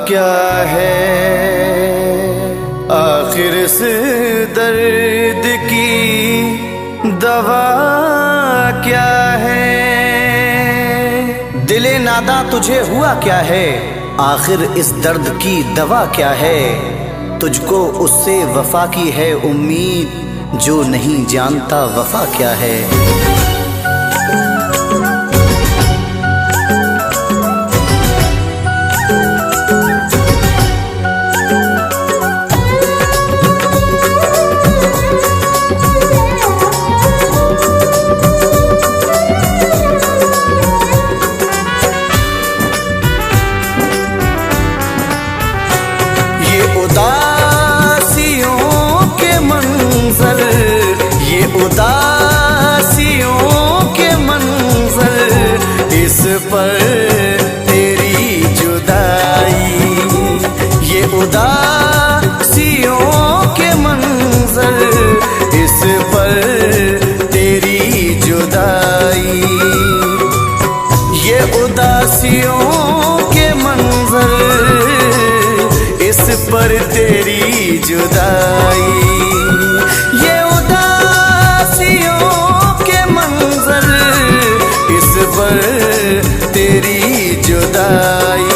क्या है आखिर इस दर्द की दवा क्या है। दिले नादा तुझे हुआ क्या है, आखिर इस दर्द की दवा क्या है। तुझको उससे वफा की है उम्मीद, जो नहीं जानता वफा क्या है। उदासियों के मंजर इस पर तेरी जुदाई, ये उदासियों के मंजर इस पर तेरी जुदाई, ये उदासियों के मंजर इस पर तेरी जुदाई, तेरी जुदाई।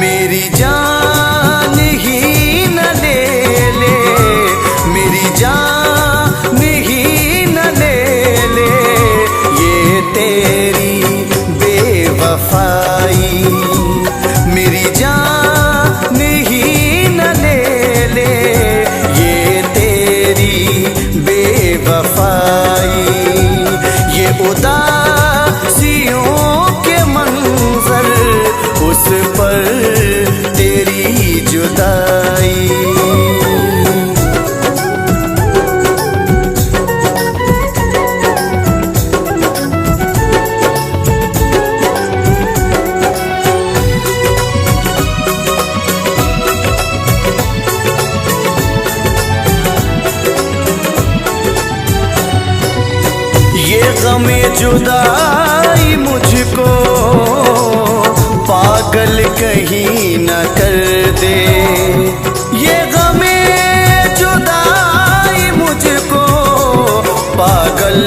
मेरी जान ही न ले ले, मेरी जान ही न ले ले, ये तेरी बेवफाई। मेरी जान ही न ले ले, ये तेरी बेवफाई, ये उदासियों के मंजर उस पर तेरी जुदाई। ये गमे जुदाई मुझको पागल कहीं न कर दे, ये गमे जुदाई मुझको पागल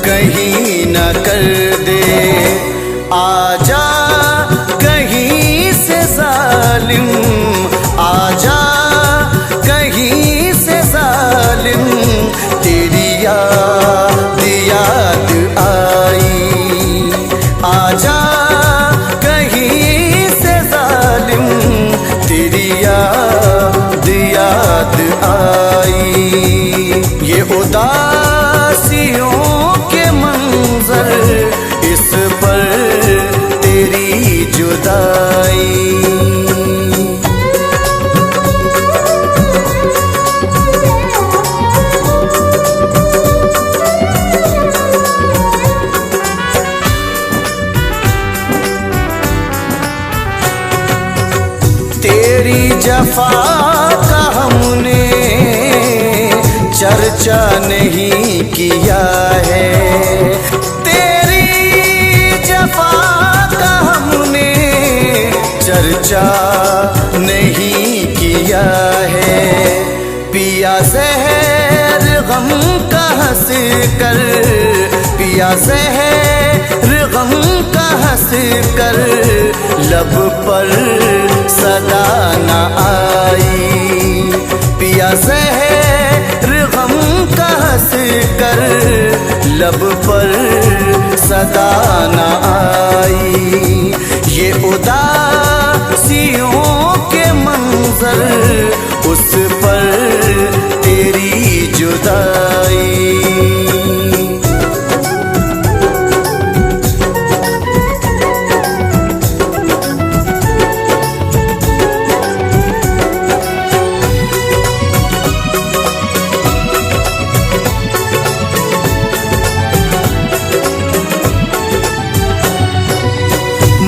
कहीं न कर दे। आजा कहीं से जालिम, आजा कहीं से जालिम, तेरी याद आई। आजा कहीं से जालिम, तेरी याद आई। ये उदासियों के मंजर इस पर तेरी जुदाई। तेरी जफा का हमने चर्चा नहीं किया है, तेरी जफा का हमने चर्चा नहीं किया है। पिया ज़हर गम का हंस कर, पिया ज़हर गम का हंस कर, लब पर सदा न आई। पिया ज़हर गम का हंस कर, लब पर सदा न आई। ये उदासियों के मंजर उस पर तेरी जुदाई।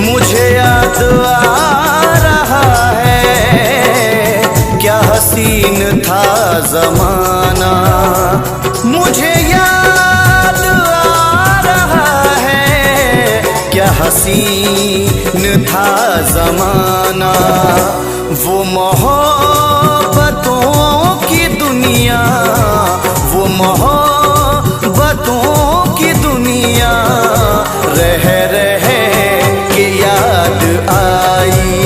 मुझे याद आ रहा है क्या हसीन था ज़माना, मुझे याद आ रहा है क्या हसीन था ज़माना, वो मोहब्बतों की दुनिया, वो मोहब्बतों की दुनिया रह रह के याद आई।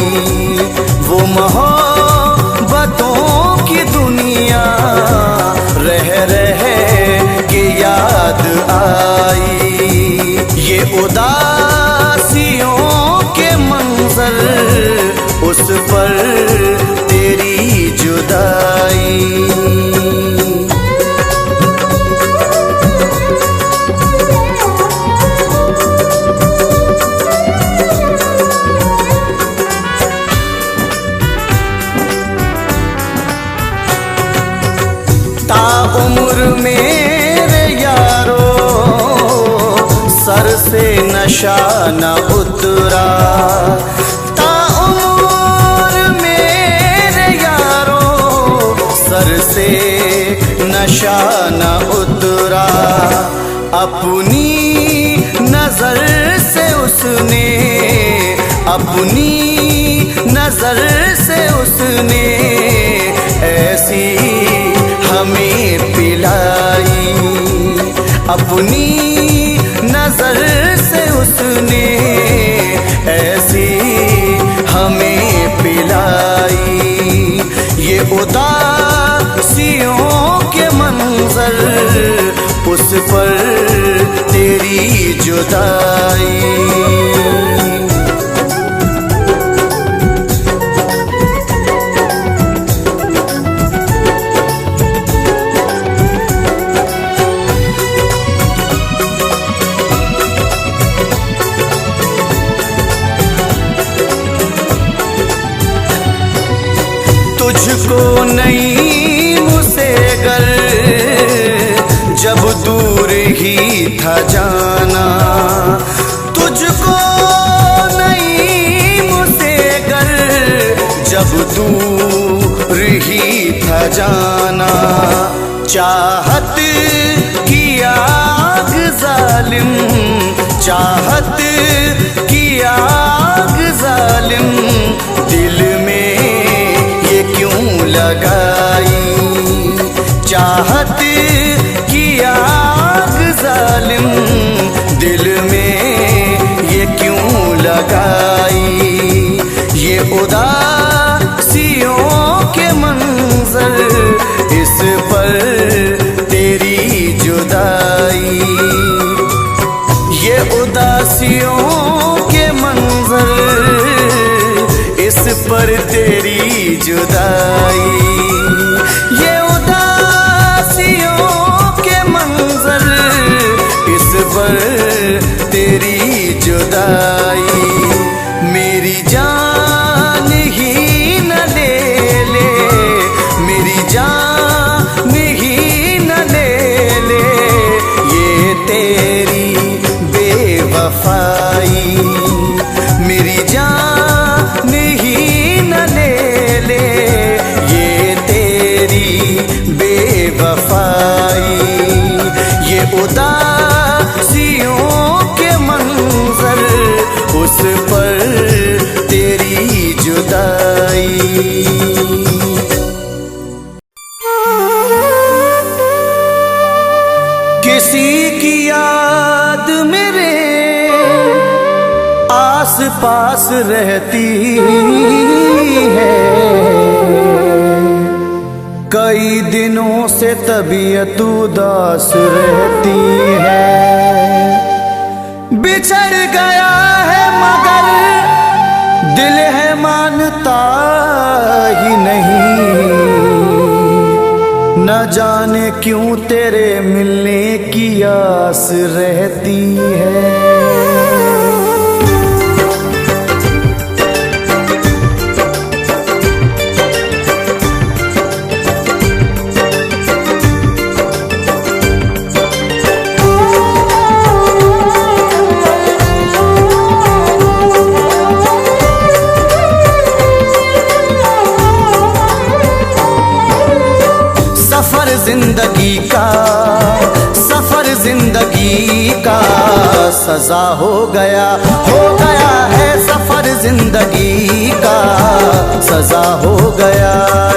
वो मोहब्बतों की दुनिया रह रह के याद आई। ये उदासियों के मंजर, उस पर तेरी जुदाई। ताउम्र मेरे यारो सर से नशा न उतरा, ताउम्र मेरे यारो सर से नशा न उतरा। अपनी नजर से उसने, अपनी नजर से उसने ऐसी हमें पिलाई। अपनी नजर से उसने ऐसी हमें पिलाई। ये उदासियों के मंजर, उस पर तेरी जुदाई। तुझको नहीं मुझसे गर जब दूर ही था जाना, तुझको नहीं मुझसे गर जब दूर ही था जाना। चाहत की आग जालिम, चाहत की आग जालिम दिल में क्यों लगाई। चाहत की आग जालिम दिल में ये क्यों लगाई। ये उदासियों के मंजर, इस पर तेरी जुदाई। ये उदासियों के मंजर, इस पर तेरी जुदाई। ये उदासियों के मंजर, इस पर तेरी जुदाई। मेरी जान ही न ले ले, मेरी जान ही न ले ले, ये तेरी बेवफाई। मेरी जान ही न ले ले, ये तेरी बेवफाई। ये उदासियों के मंजर, उस पर तेरी जुदाई। किसी की याद मेरे आस पास रहती है, कई दिनों से तबीयत उदास रहती है। बिछड़ गया है मगर दिल है मानता ही नहीं, न जाने क्यों तेरे मिलने की आस रहती है। सफर जिंदगी का, सफर सफर जिंदगी का सजा हो गया है सफर जिंदगी का सजा हो गया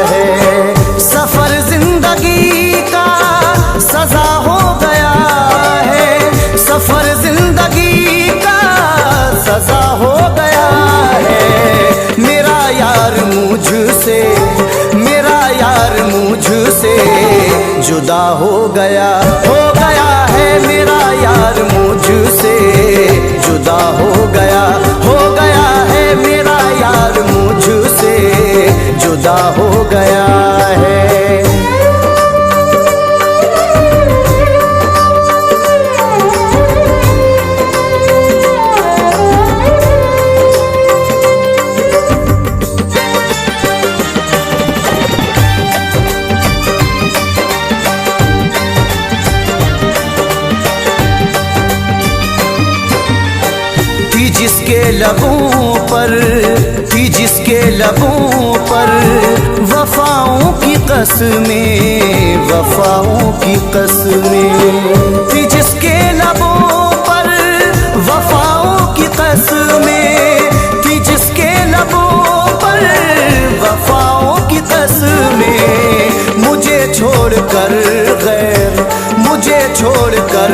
है। सफर जिंदगी का सजा हो गया है, सफर जिंदगी का सजा हो गया है। मेरा यार मुझसे, मेरा यार मुझसे जुदा हो गया है। मेरा यार मुझसे जुदा हो गया है। मेरा यार मुझसे जुदा हो गया है। जिसके लबों पर थी, जिसके लबों पर वफाओं की कसमें, वफाओं की कसमें थी। जिसके लबों पर वफाओं की कसमें थी, जिसके लबों पर वफाओं की कसमें मुझे छोड़कर गैर, मुझे छोड़कर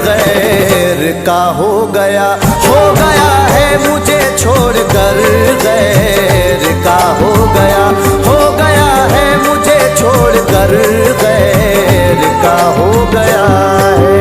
गैर का हो गया है। मुझे छोड़कर गैर का हो गया है। मुझे छोड़कर गैर का हो गया है।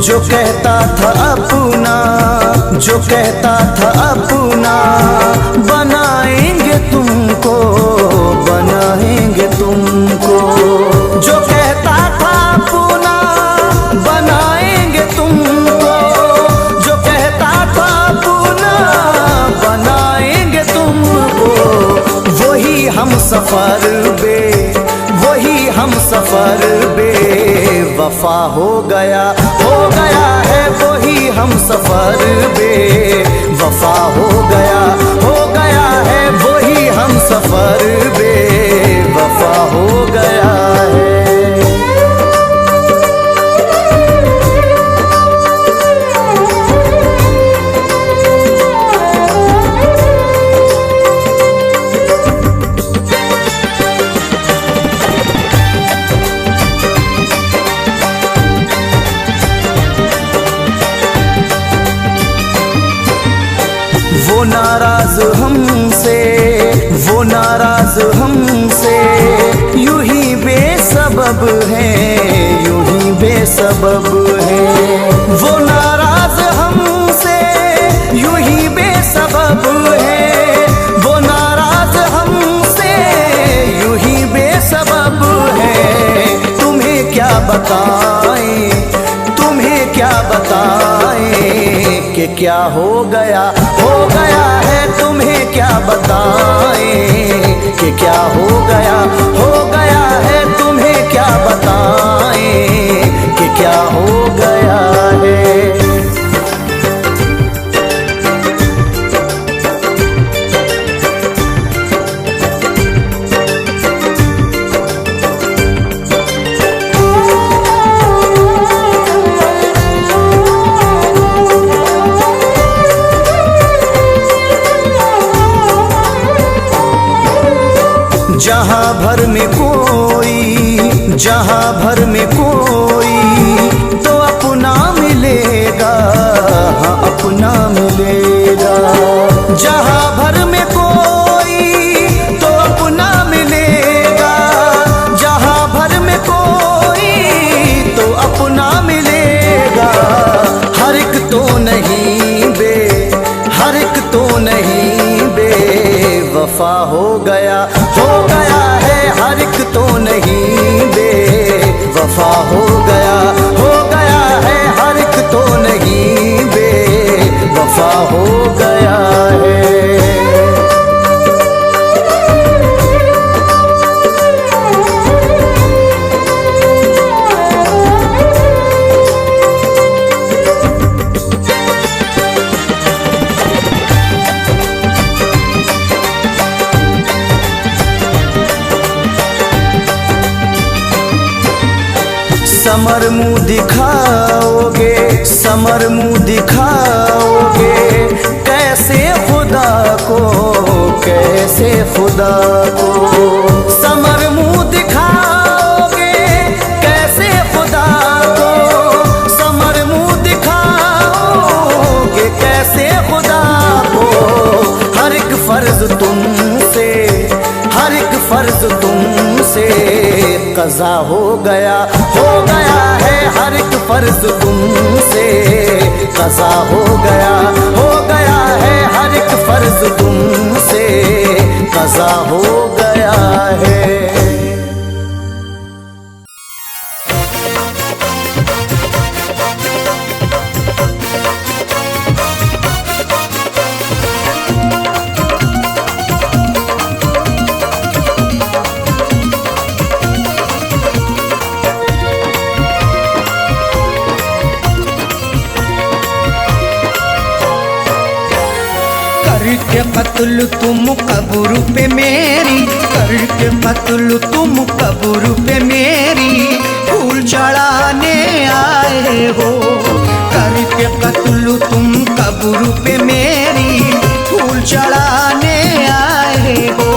जो कहता था अपना, जो कहता था अपना बनाएंगे तुमको, बनाएंगे तुमको। जो कहता था अपना बनाएंगे तुमको, जो कहता था अपना बनाएंगे तुमको। वही हम सफर बे, वही हम सफर बे वफा हो गया है। वही हम सफर बे वफा हो गया है। वही हम सफर बे वफा हो गया है। वो नाराज हमसे, वो नाराज हमसे यूं ही बेसबब है, यूं ही बेसबब है। वो नाराज हमसे यूं ही बेसबब है। वो नाराज हमसे यूं ही बेसबब है। तुम्हें क्या बताएं, तुम्हें क्या बताएं कि क्या हो गया है। तुम्हें क्या बताएं कि क्या हो गया है। तुम्हें क्या बताएं कि क्या हो गया है। जहाँ भर में कोई, जहाँ भर में कोई तो अपना मिलेगा, हाँ अपना मिलेगा। जहाँ भर में कोई तो अपना मिलेगा, जहाँ भर में कोई तो अपना मिलेगा। हर एक तो नहीं बे, हर एक तो नहीं बे वफा हो गया है। हर एक तो नहीं बे वफा हो गया है। हर एक तो नहीं बे वफा हो गया है। समर मुंह दिखाओगे, समर मुंह दिखाओगे कैसे खुदा को, कैसे खुदा को। समर मुंह दिखाओगे कैसे खुदा को, समर मुंह दिखाओगे कैसे खुदा को। हर एक फर्ज तुमसे, हर एक फर्ज तुमसे कज़ा हो गया है। हर एक फर्ज तुमसे कज़ा हो गया है। हर एक फर्ज तुमसे कज़ा हो गया है। करके कत्ल तुम कब्र पे मेरी, करके कत्ल तुम कब्र पे मेरी फूल चढ़ाने आए हो। करके कत्ल तुम कब्र पे मेरी फूल चढ़ाने आए हो।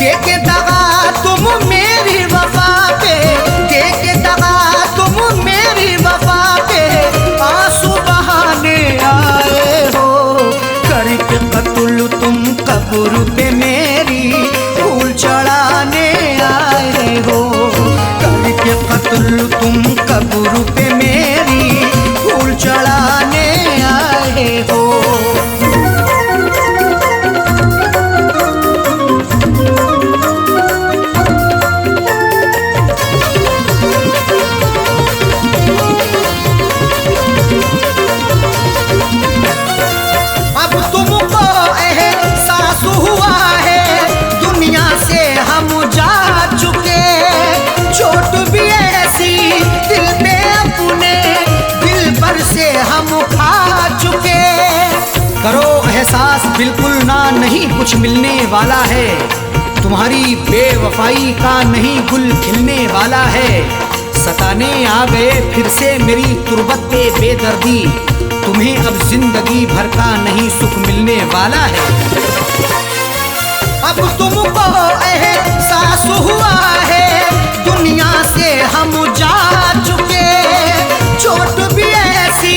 के दगा तुम मेरी वफा पे, के दगा तुम मेरी वफा पे आंसू बहाने आए हो। करके कत्ल तुम कब्र पे मेरी फूल चढ़ाने आए हो। करके कत्ल तुम कब्र पे मेरी फूल चढ़ाने आए हो। अब तुमको एहसास हुआ है दुनिया से हम जा चुके। चोट भी ऐसी दिल पे अपने, दिल पर से हम खा चुके। करो एहसास बिल्कुल ना, नहीं कुछ मिलने वाला है। तुम्हारी बेवफाई का नहीं गुल खिलने वाला है। सताने आ गए फिर से मेरी तुरबत पे बेदर्दी। तुम्हें अब जिंदगी भर का नहीं सुख मिलने वाला है। अब तुमको एहसास हुआ है दुनिया से हम जा चुके। चोट भी ऐसी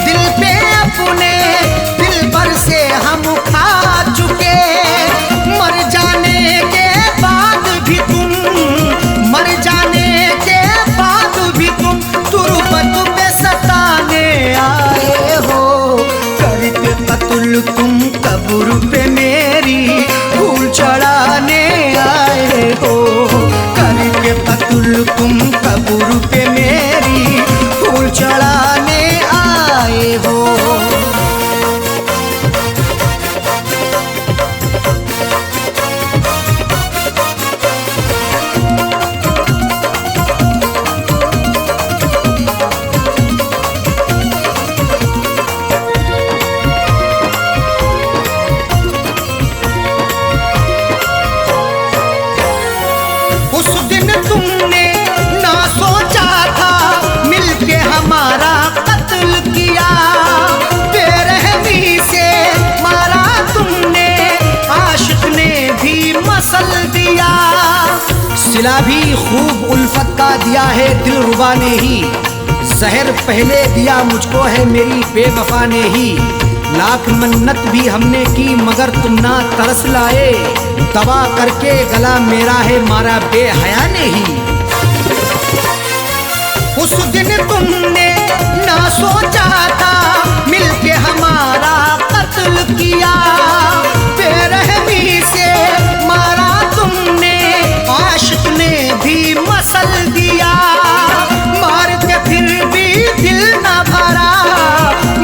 दिल पे अपने, दिल पर से हम खा चुके। मर जाने के बाद भी तुम, मर जाने के बाद भी तुम तुरबत पे सताने आए हो। करके कत्ल तुम कब्र पे मेरी फूल चढ़ाने आए हो। करके कत्ल तुम कब्र पे मेरी फूल चढ़ाने आए हो। उस दिन तुमने ना सोचा था मिलके हमारा कत्ल किया। बेरहमी से मारा तुमने, आशिक ने भी मसल दिया। सिला भी खूब उल्फत का दिया है दिलरुबा ने ही। जहर पहले दिया मुझको है मेरी बेवफा ने ही। लाख मन्नत भी हमने की मगर तुम ना तरस लाए। दवा करके गला मेरा है मारा बेहया ने ही। उस दिन तुमने ना सोचा था मिलके हमारा कत्ल किया। बेरहमी से मारा तुमने, आशिक ने भी मसल दिया। मार के फिर भी दिल ना भरा,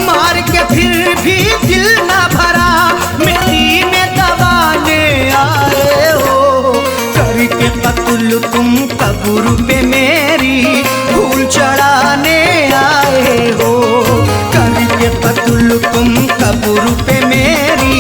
मार के फिर भी दिल ना भरा। मिट्टी में दबाने आए हो। करके कत्ल तुम कब्र पे मेरी फूल चढ़ाने आए हो। करके कत्ल तुम कब्र पे मेरी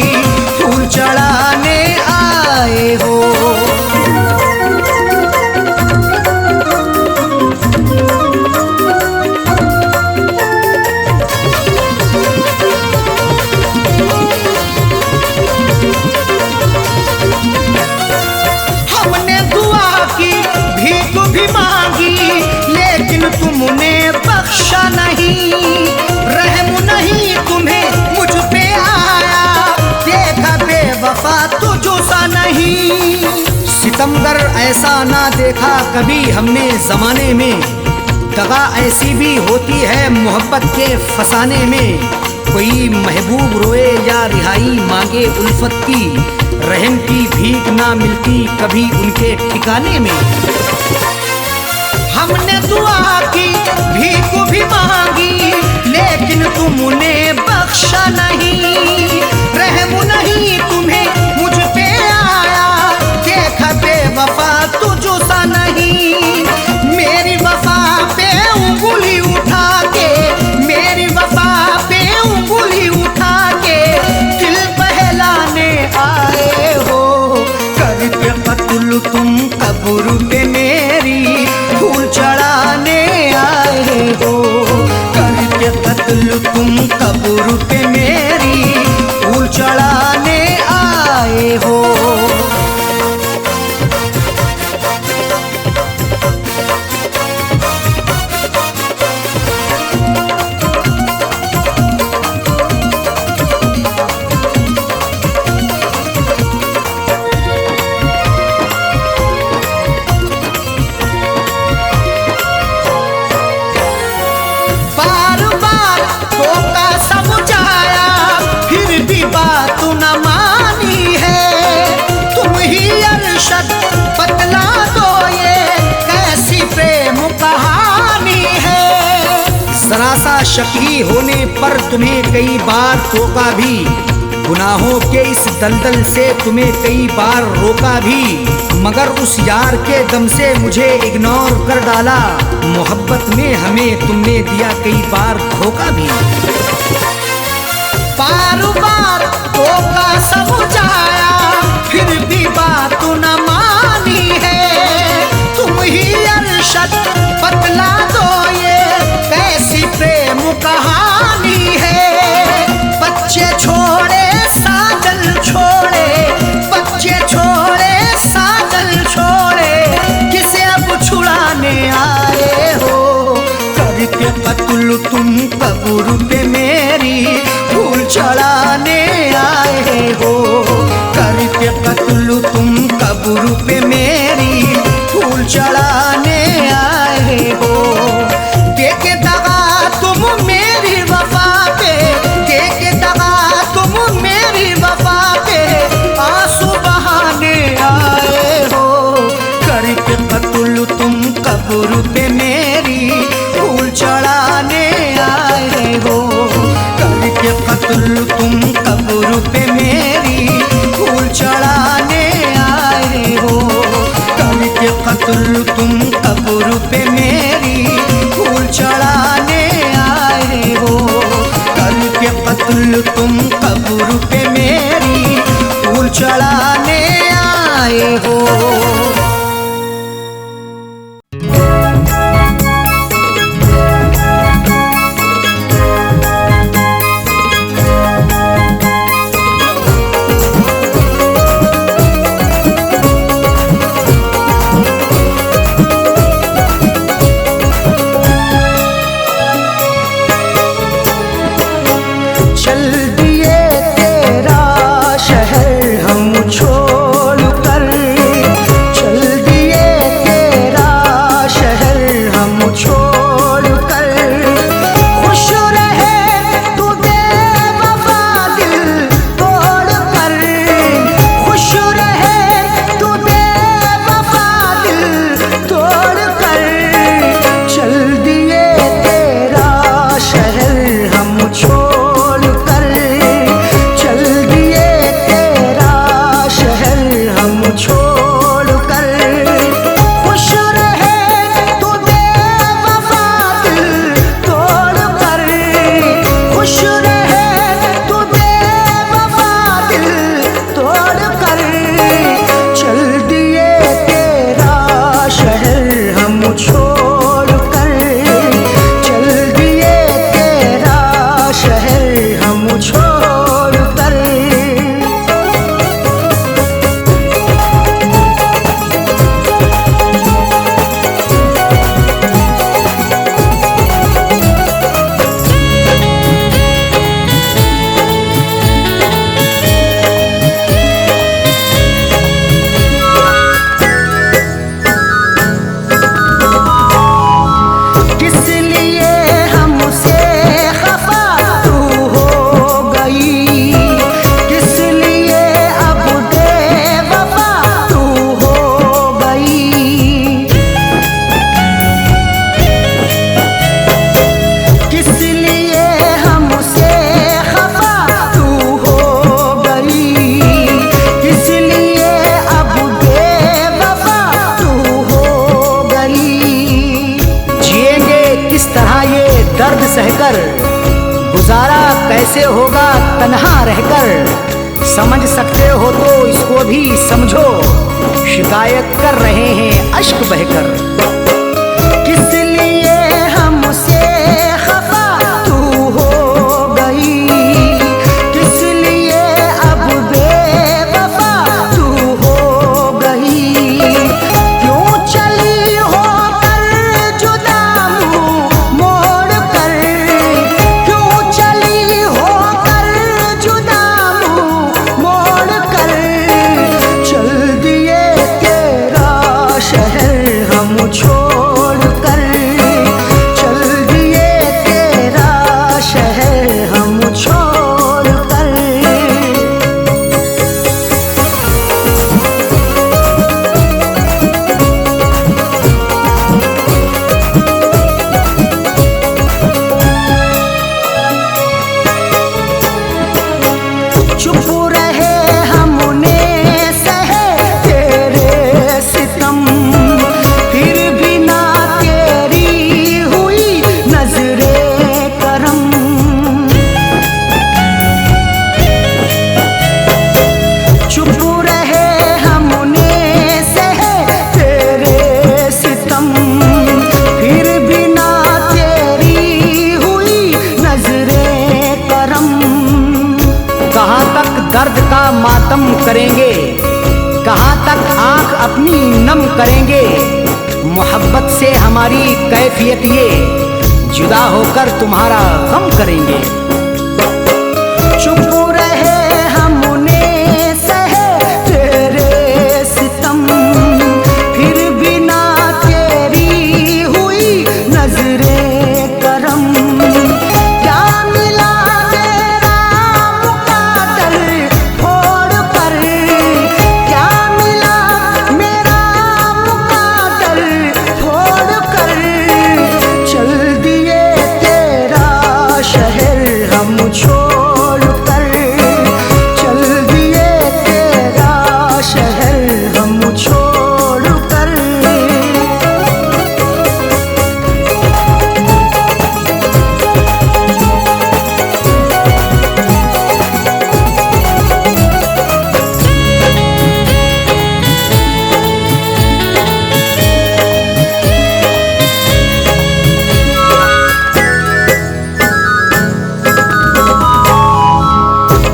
सितमगर ऐसा ना देखा कभी हमने जमाने में, दगा ऐसी भी होती है मोहब्बत के फसाने में। कोई महबूब रोए या रिहाई मांगे उल्फत की, रहम की भीख ना मिलती कभी उनके ठिकाने में। हमने दुआ की भीख भी मांगी लेकिन तुमने बख्शा नहीं, रहम नहीं तुम्हें मुझ पे आया, देखा बेवफा तुझसा नहीं। मेरी वफा पे उंगली उठा के, मेरी वफा पे उंगली उठा के दिल बहलाने आए हो। करके कत्ल तुम कब्र पे मेरी फूल चढ़ाने आए हो। करके कत्ल तुम कब्र पे मेरी फूल चढ़ाने आए हो। बार बार धोखा समझाया फिर भी बात न मानी है। तुम ही अरशद बतला दो ये कैसी प्रेम कहानी है। जरा सा शकी होने पर तुम्हें कई बार टोका भी, गुनाहों के इस दलदल से तुम्हें कई बार रोका भी, मगर उस यार के दम से मुझे इग्नोर कर डाला। मोहब्बत में हमें तुमने दिया कई बार धोखा भी। बार बार धोखा समझाया फिर भी बात न मानी है। तुम ही अरशद बतला दो ये कैसी प्रेम कहानी है। बच्चे छोड़े साजल छोड़े, बच्चे छोड़े साजल छोड़े, किसे अब छुड़ाने आए हो। करके कत्ल तुम कब्र पे मेरी फूल चढ़ाने समझ सकते हो तो इसको भी समझो, शिकायत कर रहे हैं अश्क बहकर। किस लिए हमसे खफा तू हो गई, किस लिए अब बेवफा तू हो गई, क्यों चली हो कर जुदा मुँह मोड़ कर, क्यों चली हो कर जुदा मुँह मोड़ कर, चल दिए तेरा शहर हम छोड़ कर, चल दिए तेरा शहर हम छोड़ कर। चुप रहे हमने सहे तेरे सितम, फिर भी ना तेरी हुई नजरे करम। चुप रहे हमने सहे तेरे सितम, फिर भी ना तेरी हुई नजरे करम। कहाँ तक दर्द का मातम करेंगे, कहाँ तक आंख अपनी नम करेंगे, मोहब्बत से हमारी कैफियत ये, जुदा होकर तुम्हारा गम करेंगे। चुप रहे हमने सहे तेरे सितम, फिर भी ना तेरी हुई नजरे करम। क्या मिला तेरा मुकादर फोड़ कर, क्या मिला मेरा मुकादर फोड़ कर, चल दिए तेरा शहर हम छोड़ कर, चल दिए तेरा शहर हम छोड़ कर।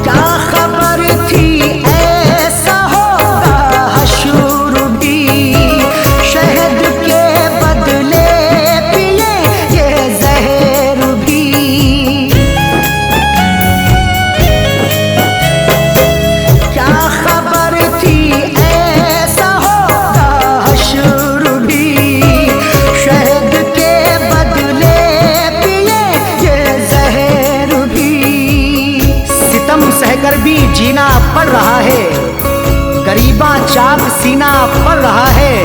क्या खबर थी ऐसा होगा हशर भी, शहद के बदले पिए ये जहर भी। क्या खबर थी ऐसा होगा हशर भी, शहद के बदले पिए ये जहर भी। सितम सहकर भी जीना पड़ रहा है, गरीबा चाक सीना पड़ रहा है,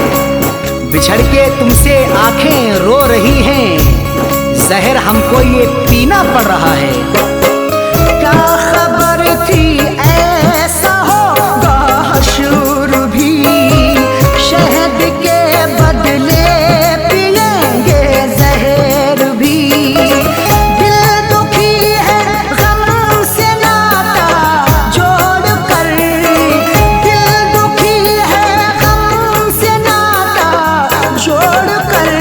बिछड़ के तुमसे आंखें रो रही हैं, जहर हमको ये पीना पड़ रहा है। क्या खबर थी ऐसा होगा हशर भी, शहद के बदले पिएंगे जहर भी। दिल दुखी है गम से नाता जोड़ कर, दिल दुखी है गम से नाता जोड़ कर,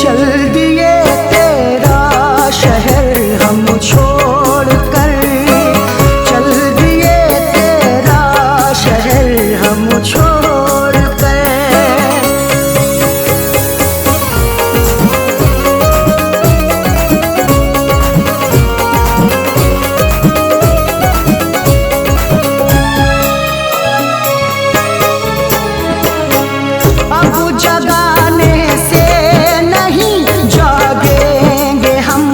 चल दिए तेरा शहर हम छोड़ कर, चल दिए तेरा शहर हम छोड़ कर। अब जगाने से नहीं जागेंगे हम,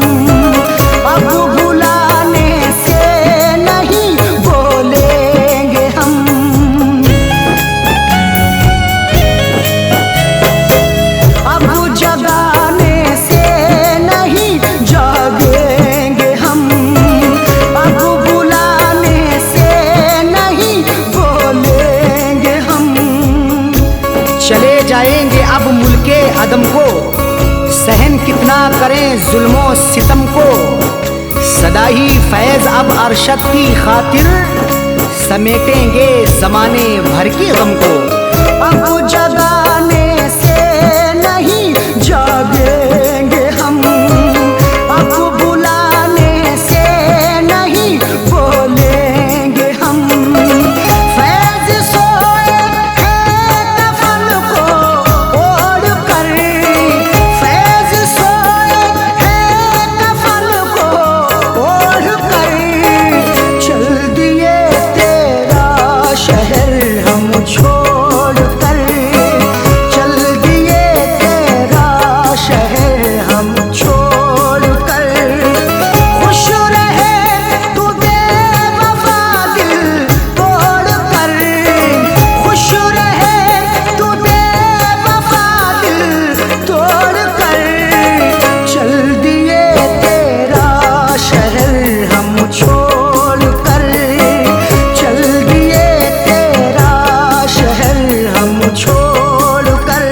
अब बुलाने से नहीं बोलेंगे हम। अब जगाने से नहीं जागेंगे हम, अब बुलाने से नहीं बोलेंगे हम। चले जाएंगे अब मुल्के अदम को, सहन कितना करें जुल्मों सितम को, सदा ही फैज अब अरशद की खातिर, समेटेंगे जमाने भर के गम को। अब जगाने से नहीं जागेंगे हम, अब बुलाने से नहीं बोलेंगे हम। फैज सोए हैं कफन को ओढ़ कर, फैज सोए हैं कफन को ओढ़ कर, चल दिए तेरा शहर हम छोड़ कर, चल दिए तेरा शहर हम छोड़ कर। खुश रहे तू बेवफा दिल तोड़ कर, खुश रहे तू बेवफा दिल तोड़ कर, चल दिए तेरा शहर हम छोड़ कर, चल दिए तेरा शहर हम छोड़ कर।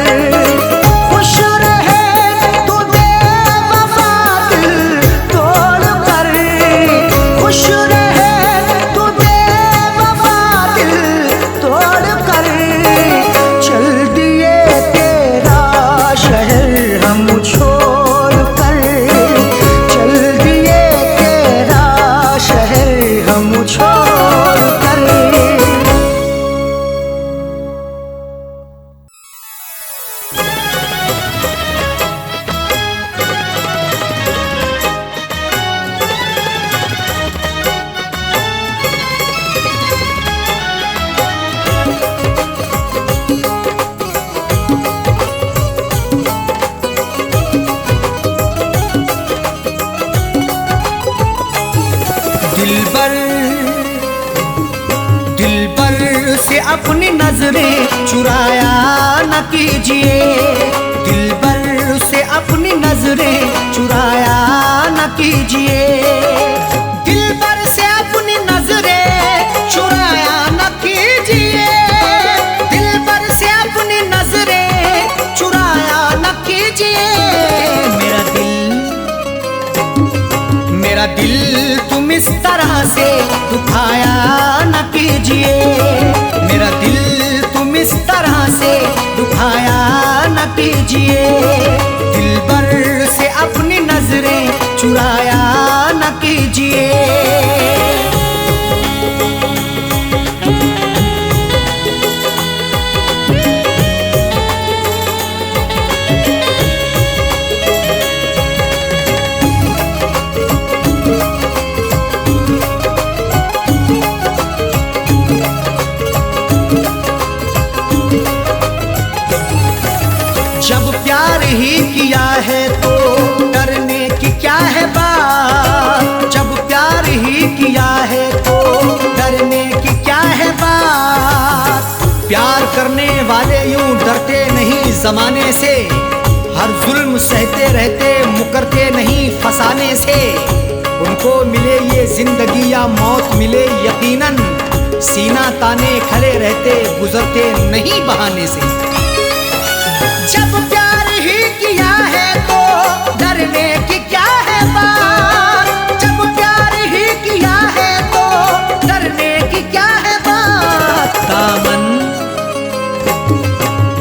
खुश रहे तू बेवफा दिल तोड़ कर, खुश रहे तू बेवफा दिल तोड़ कर, चल दिए तेरा शहर हम छोड़ कर, चल दिए तेरा शहर हम छोड़ कर। दिलबर दिलबर से अपनी नजरें चुराया न कीजिए, दिलबर से अपनी नजरें चुराया न कीजिए, दिलबर से अपनी नजरें चुराया न कीजिए, दिलबर से अपनी नजरें चुराया न कीजिए। मेरा दिल तुम इस तरह से दुखाया न कीजिए, मेरा दिल तुम इस तरह से दुखाया न कीजिए, दिलबर से अपनी नजरें चुराया न कीजिए। जब प्यार ही किया है तो डरने की क्या है बात, जब प्यार ही किया है तो डरने की क्या है बात। प्यार करने वाले यूं डरते नहीं जमाने से, हर जुल्म सहते रहते मुकरते नहीं फसाने से। उनको मिले ये जिंदगी या मौत मिले यकीनन, सीना ताने खड़े रहते गुजरते नहीं बहाने से। जब प्यार ही किया है तो डरने की क्या है बात, जब प्यार ही किया है तो डरने की क्या है बात।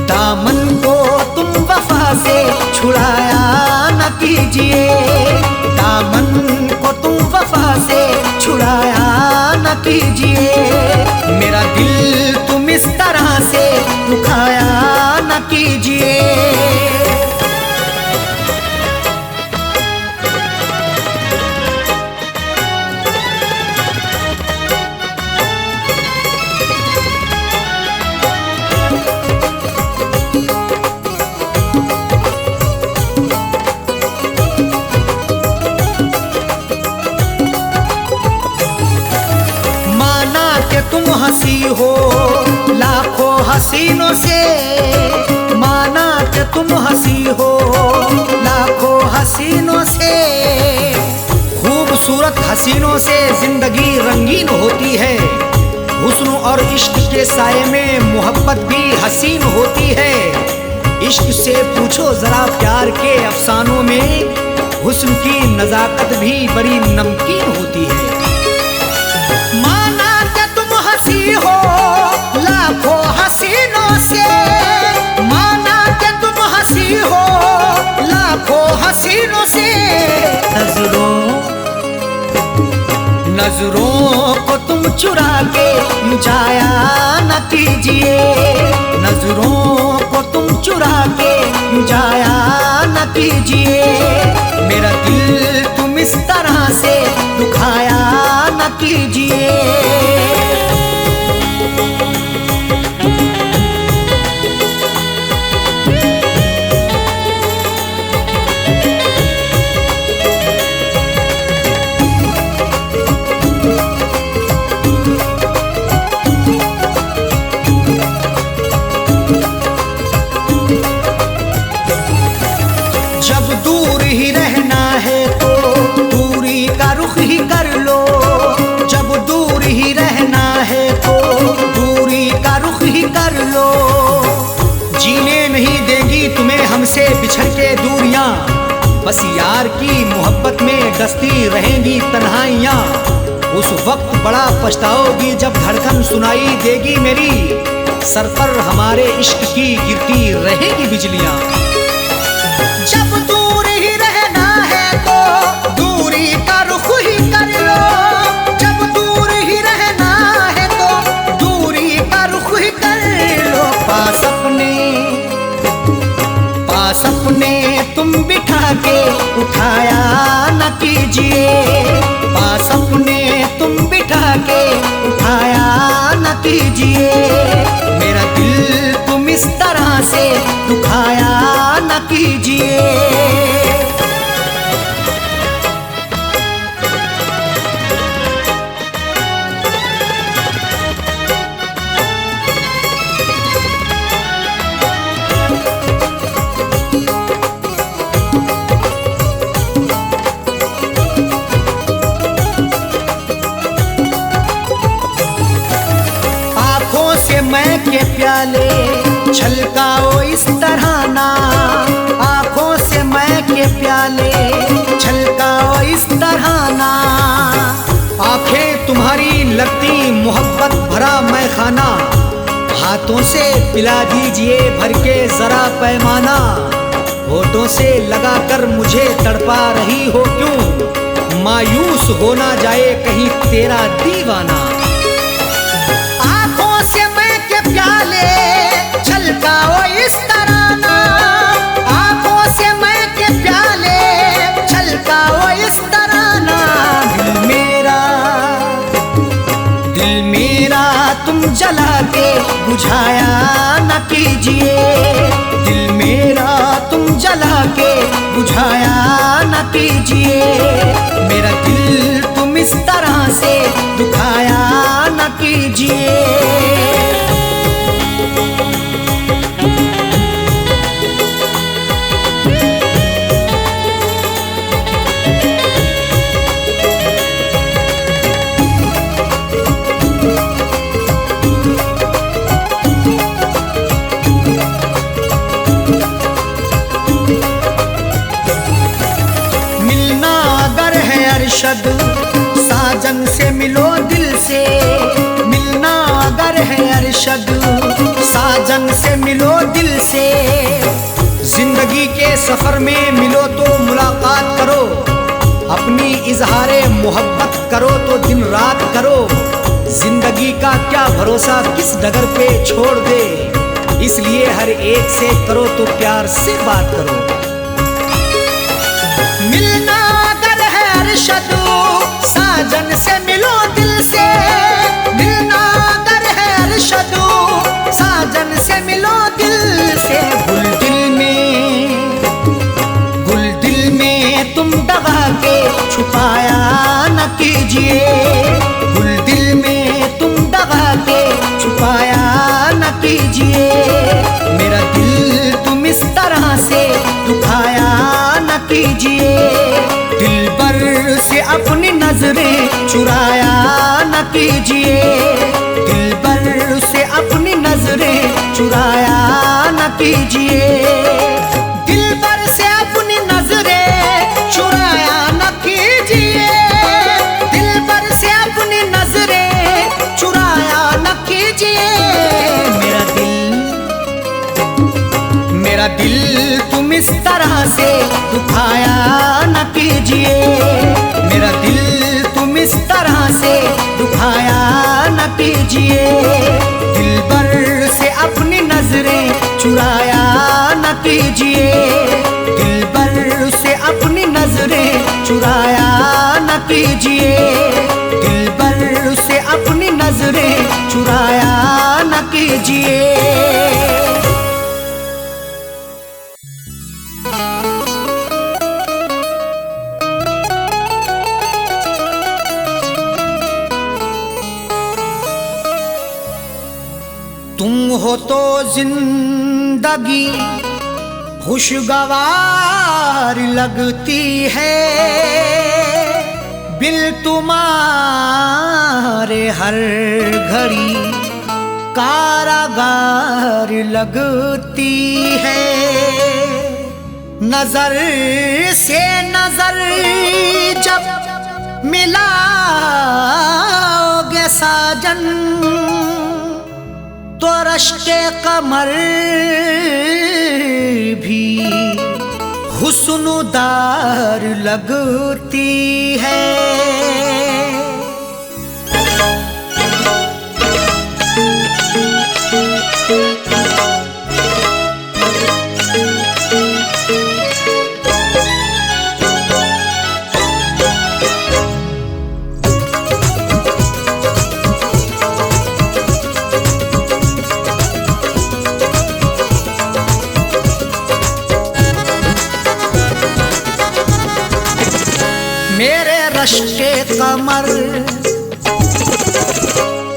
दामन को तुम वफा से छुड़ाया न कीजिए, दामन को तुम वफा से छुड़ाया न कीजिए, मेरा दिल तुम इस तरह से दुखाया न कीजिए। माना कि तुम हंसी हो लाखों हसीनों से, माना कि तुम हंसी हो लाखों हसीनों से। खूबसूरत हसीनों से जिंदगी रंगीन होती है, हुस्न और इश्क के साये में मोहब्बत भी हसीन होती है। इश्क से पूछो जरा प्यार के अफसानों में, हुस्न की नजाकत भी बड़ी नमकीन होती है। माना कि तुम हंसी चुरा के जाया न कीजिए, नजरों को तुम चुरा के जाया न कीजिए, मेरा दिल तुम इस तरह से दुखाया न कीजिए। जब दूर ही रहना है तो दूरी का रुख ही कर लो, जब दूर ही रहना है तो दूरी का रुख ही कर लो, जीने नहीं देगी तुम्हें हमसे बिछड़ के दूरियां, बस यार की मोहब्बत में डसती रहेंगी तन्हाइयां, उस वक्त बड़ा पछताओगी जब धड़कन सुनाई देगी मेरी, सर पर हमारे इश्क की गिरती रहेगी बिजलियां। जब दूर ही रहना है तो दूरी का रुख ही कर लो, जब दूर ही रहना है तो दूरी का रुख ही कर लो, पास अपने तुम बिठा के उठाया न कीजिए, पास अपने तुम बिठा के उठाया न कीजिए, मेरा दिल तुम इस तरह से दुखाया न कीजिए। आँखों से मैं के प्याले छलकाओ इस तरह ना, आँखों से मैं के प्याले छलकाओ इस तरह ना, आँखें तुम्हारी लगती मोहब्बत भरा मैं खाना, हाथों से पिला दीजिए भर के जरा पैमाना, होठों से लगाकर मुझे तड़पा रही हो क्यों, मायूस हो ना जाए कहीं तेरा दीवाना। आँखों से मैं के प्याले छलकाओ इस तरह ना, आँखों से मैं के प्याले छलकाओ इस तरह ना, दिल मेरा तुम जला के बुझाया न कीजिए, दिल मेरा तुम जला के बुझाया न कीजिए, मेरा दिल तुम इस तरह से दुखाया न कीजिए। मिलना अगर है अरशद साजन से मिलो दिल से, मिलना अगर है अरशद साजन से मिलो दिल से, जिंदगी के सफर में मिलो तो मुलाकात करो, अपनी इजहारे मोहब्बत करो तो दिन रात करो, जिंदगी का क्या भरोसा किस डगर पे छोड़ दे, इसलिए हर एक से करो तो प्यार से बात करो। मिलना अगर है अरशद साजन से मिलो दिल से, मिलना अगर है अरशद साजन से मिलो दिल से, गुल दिल में तुम दबा के छुपाया न कीजिए, गुल दिल में तुम दबा के छुपाया न कीजिए, मेरा दिल तुम इस तरह से दुखाया न कीजिए, दिलबर से अपनी नजरें चुराया न कीजिए, दिलबर से अपनी नजरें चुराया न कीजिए, दिलबर से अपनी नजरें चुराया न कीजिए, दिलबर से अपनी नजरें चुराया न कीजिए, मेरा दिल तुम इस तरह से दुखाया न कीजिए, मेरा दिल तुम इस तरह से दुखाया कीजिए, दिलबर से अपनी नजरें चुराया न कीजिए, दिलबर से अपनी नजरें चुराया न कीजिए, दिलबर से अपनी नजरें चुराया न कीजिए। तुम हो तो जिंदगी खुशगवार लगती है, बिल तुम्हारे हर घड़ी कारागार लगती है। नजर से नजर जब मिलाओगे साजन, तो रश्के कमर भी हुस्नुदार लगती है। मेरे रश्के कमर,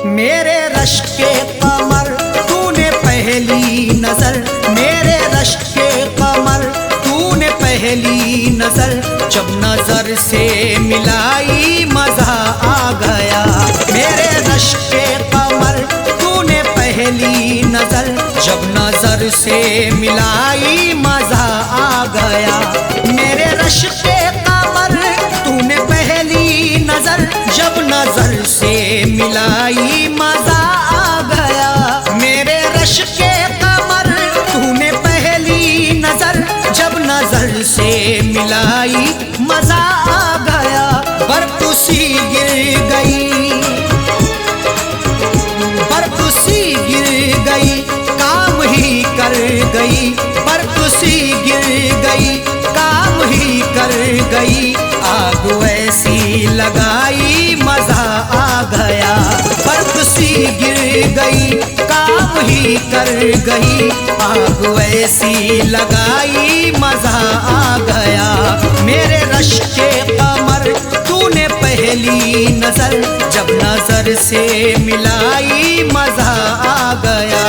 मेरे रश्के कमर, तूने पहली नजर, मेरे रश्के कमर, तूने पहली नजर, जब नजर से मिलाई मजा आ गया। मेरे रश्के कमर, तूने पहली नजर, जब नजर से मिलाई मजा आ गया। मेरे रश्के कमर, तूने पहली नजर, जब नजर से मिलाई मजा आ गया। मेरे रश्के कमर, तूने पहली नजर, जब नजर से मिलाई मजा आ गया। बर्फ सी गिर गई, बर्फ सी गिर गई, काम ही कर गई, बर्फ सी गिर गई, काम ही कर गई। आग ऐसी लगाई मजा आ गया, बर्फ सी गिर गई, काम ही कर गई। आग ऐसी लगाई मजा आ गया। मेरे रश्के कमर, तूने पहली नजर, जब नजर से मिलाई मजा आ गया।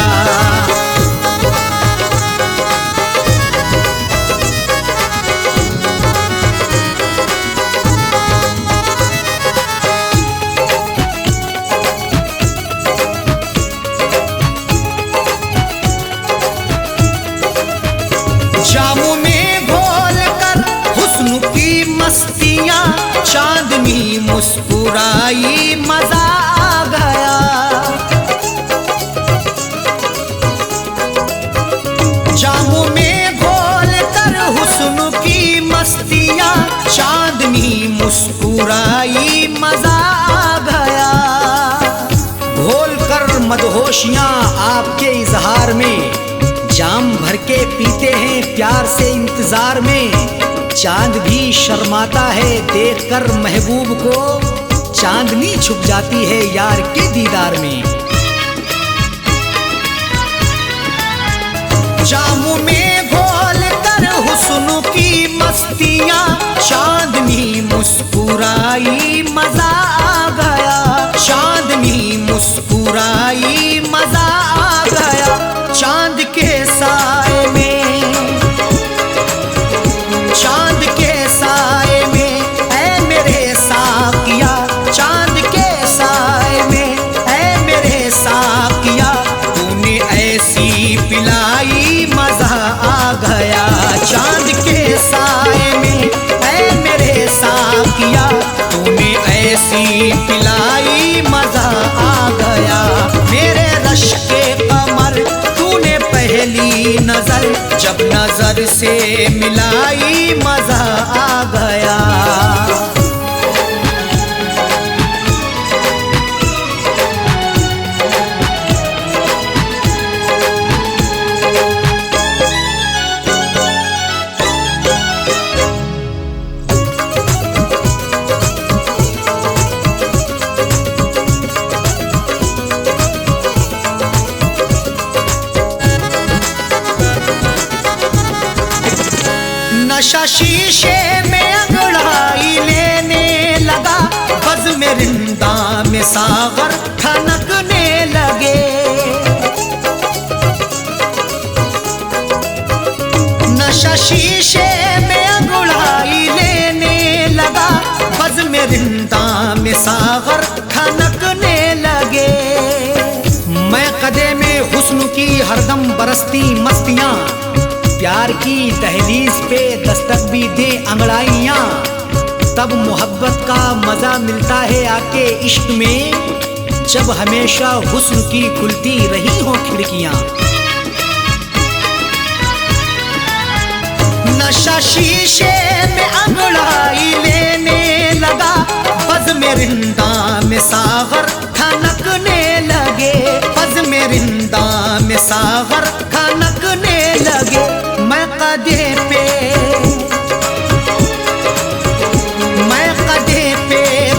जामों में घोल कर हुस्न की मस्तियां, चांदनी मुस्कुराई मजा आ गया। जामों में घोल कर हुस्न की मस्तियां, चांदनी मुस्कुराई मजा आ गया। घोल कर मदहोशियां आपके इजहार में, जाम भर के पीते हैं प्यार से इंतजार में। चांद भी शर्माता है देखकर महबूब को, चांदनी छुप जाती है यार के दीदार में। जामों में घोल कर हुस्न की मस्तियां, चांदनी मुस्कुराई मजा आ गया। चांदनी मुस्कुराई मजा आ गया। चांद के साए में, चांद के साए में ऐ मेरे साकिया, चांद के साए में ऐ मेरे साकिया, तूने ऐसी पिलाई मजा आ गया। चांद के साए में ऐ मेरे साकिया, तूने ऐसी पिलाई मजा आ गया। मेरे रश्के कमर, तूने पहली नजर, जब नजर से मिलाई मजा आ गया। नशा शीशे में अंगड़ाई लेने लगा, बज़ में रिंदा में सागर खनकने लगे। नशा शीशे में अंगड़ाई लेने लगा, बज़ में रिंदा में सागर खनकने लगे। मैं कदे में हुस्न की हरदम बरसती मस्तियां, प्यार की दहलीज पे दस्तक भी दे अंगड़ाइयां, तब मोहब्बत का मजा मिलता है आके इश्क में, जब हमेशा हुस्न की खुलती रही हो खिड़कियां। नशा शीशे में अंगड़ाई लेने लगा, बज़ में रिंदा में सागर खनकने लगे, बज़ में रिंदा में सागर खनकने लगे। मैं कदे पे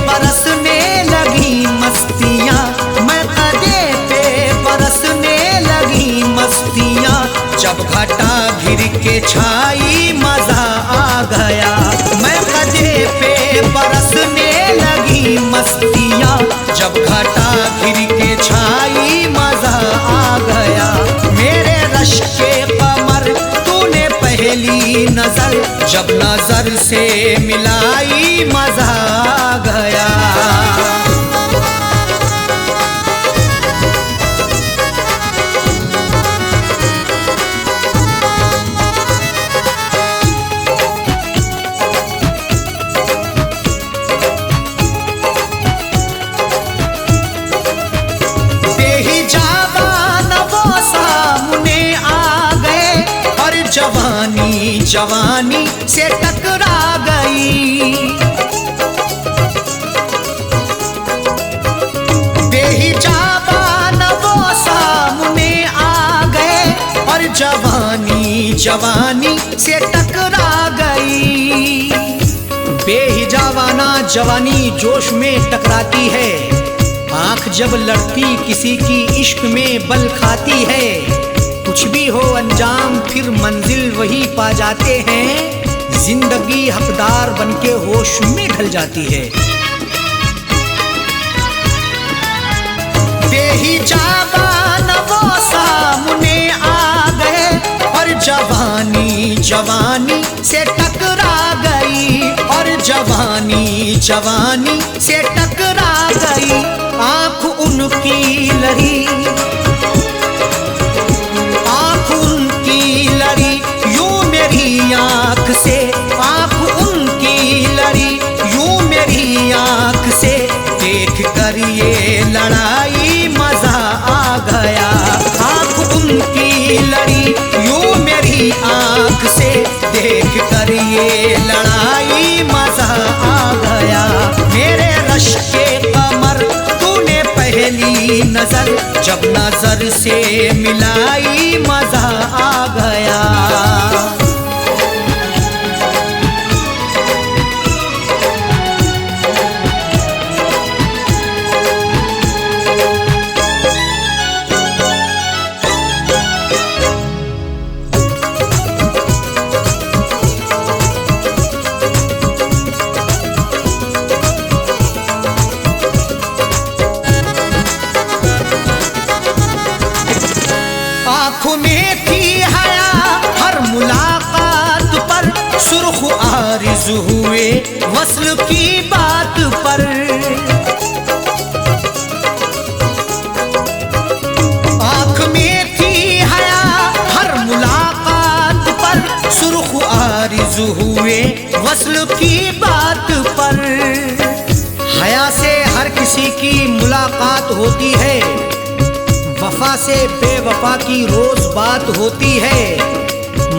बरसने लगी मस्तियाँ, मैं कदे पे बरसने लगी मस्तियाँ, जब घटा घिर के छाई मजा आ गया। मैं कदे पे बरसने लगी मस्तियाँ, जब घटा घिर के छाई मजा आ गया। मेरे रश के कमर तूने पहली नजर, जब नजर से मिलाई मजा आ गया। जवानी जवानी से टकरा गई, बेहिजाबान वो सामने आ गए, और जवानी जवानी से टकरा गई। बेहिजाबाना जवानी जोश में टकराती है, आंख जब लड़ती किसी की इश्क में बल खाती है। कुछ भी हो अंजाम फिर मंजिल वही पा जाते हैं, जिंदगी हकदार बनके होश में ढल जाती है। बेहिजाबान वो सामने आ गए, और जवानी जवानी से टकरा गई, और जवानी जवानी से टकरा गई। आंख उनकी लड़ी, यूं मेरी आंख से, आंख उनकी लड़ी यूं मेरी आंख से, देख कर ये लड़ाई मजा आ गया। आंख उनकी लड़ी यूं मेरी आंख से, देख कर ये लड़ाई मजा आ गया। मेरे रश के कमर तूने पहली नजर, जब नजर से मिलाई मजा आ गया। आँखों में थी हया हर मुलाकात पर, सुर्ख आरिज़ हुए वस्ल की बात पर। आँख में थी हया हर मुलाकात पर, सुर्ख आरिज़ हुए वस्ल की बात पर। हया से हर किसी की मुलाकात होती है, वफा से बेवफा की रोज बात होती है,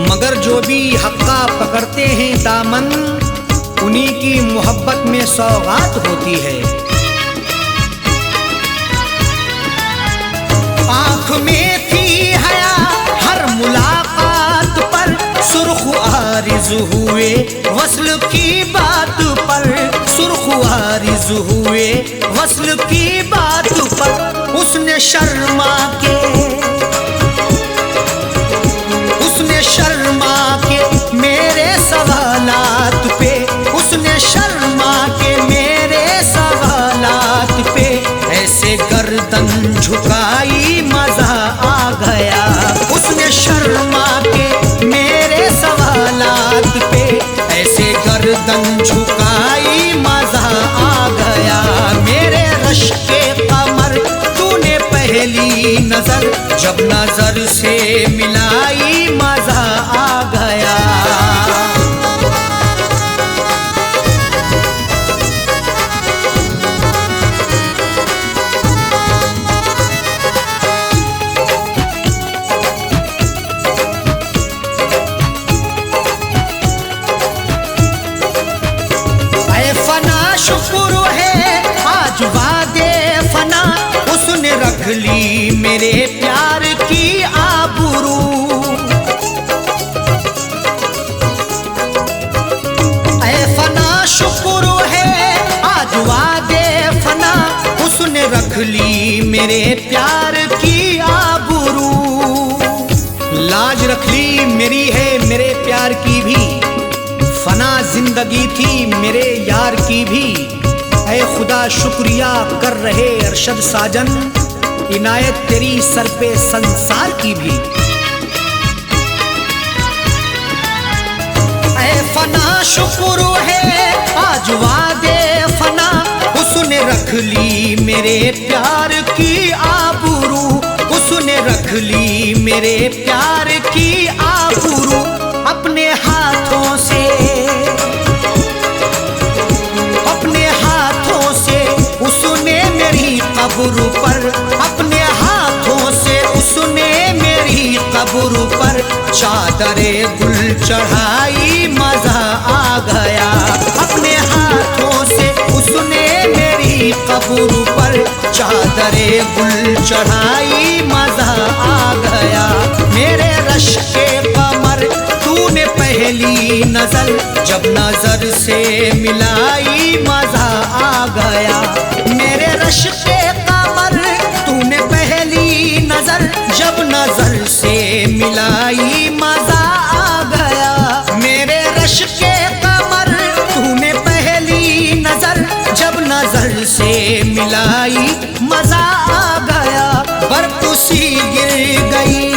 मगर जो भी हक्का पकड़ते हैं दामन, उन्हीं की मोहब्बत में सौगात होती है। आँख में थी हया हर मुलाकात पर, सुर्ख आरिज़ हुए वस्ल की बात पर, सुर्ख आरिज़ हुए वस्ल की बात पर। उसने शर्मा के मेरे सवाल झुकाई मजा आ गया। उसने शर्मा के मेरे सवालात पे ऐसे गर्दन झुकाई मजा आ गया। मेरे रश के कमर तूने पहली नजर जब नजर से मिलाई मजा आ गया। शुक्र है आज वादे फना उसने रख ली मेरे प्यार की आबरू। ऐ फना शुक्र है आज वादे फना उसने रख ली मेरे प्यार की आबरू। लाज रख ली मेरी है मेरे प्यार की भी, फना जिंदगी थी मेरे यार की भी। ऐ खुदा शुक्रिया कर रहे अरशद साजन, इनायत तेरी सर पे संसार की भी। ऐ फना शुक्र है आज वादे फना उसने रख ली मेरे प्यार की आबरू। उसने रख ली मेरे प्यार की आबरू। अपने हाथों से उसने मेरी कब्र पर अपने हाथों से उसने मेरी कब्र पर चादरे गुल चढ़ाई मजा आ गया। अपने हाथों से उसने मेरी कब्र पर चादरे गुल चढ़ाई मजा आ गया। मेरे रश के कमर तूने पहली नजर जब नजर से मिलाई मजा आ गया। मेरे रश के कमर तूने पहली नजर जब नजर से मिलाई मजा आ गया। मेरे रश के कमर तूने पहली नजर जब नजर से मिलाई मजा आ गया। बरकुसी गिर गई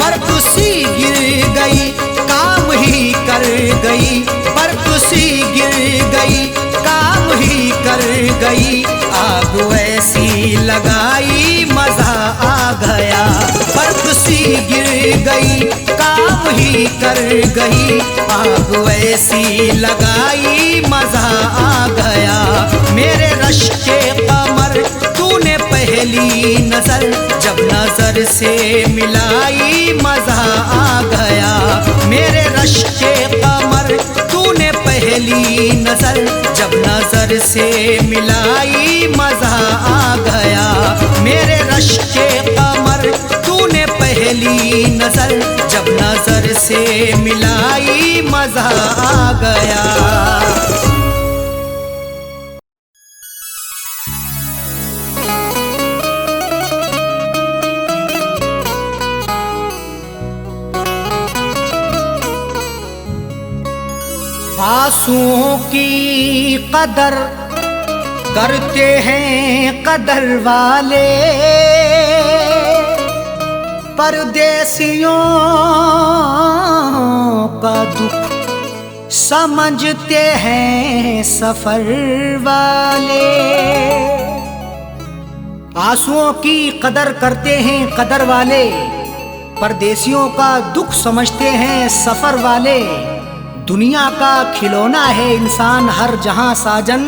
बरकुसी गिर गई काम ही कर गई। बरकुसी गिर गई काम ही कर गई। आग ऐसी लगाई मजा आ गया। बरकुसी गिर गई काम ही कर गई। आग ऐसी लगाई मजा आ गया। मेरे रश के कमर तूने पहली नजर जब नजर से मिलाई मजा आ गया। मेरे रश के कमर तूने पहली नजर जब नजर से मिलाई मजा आ गया। मेरे रश के कमर तूने पहली नजर जब नजर से मिलाई मजा आ गया। आंसुओं की कदर करते हैं कदर वाले, परदेसियों का दुख समझते हैं सफर वाले। आंसुओं की कदर करते हैं कदर वाले, परदेसियों का दुख समझते हैं सफर वाले। दुनिया का खिलौना है इंसान हर जहां साजन,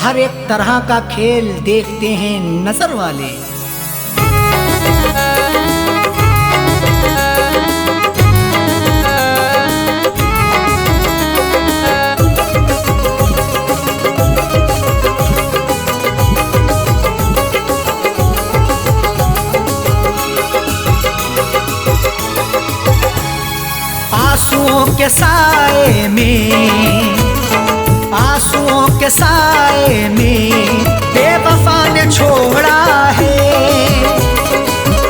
हर एक तरह का खेल देखते हैं नजर वाले। आंसुओं के साए में, आंसुओं के साए में बेवफा ने छोड़ा है।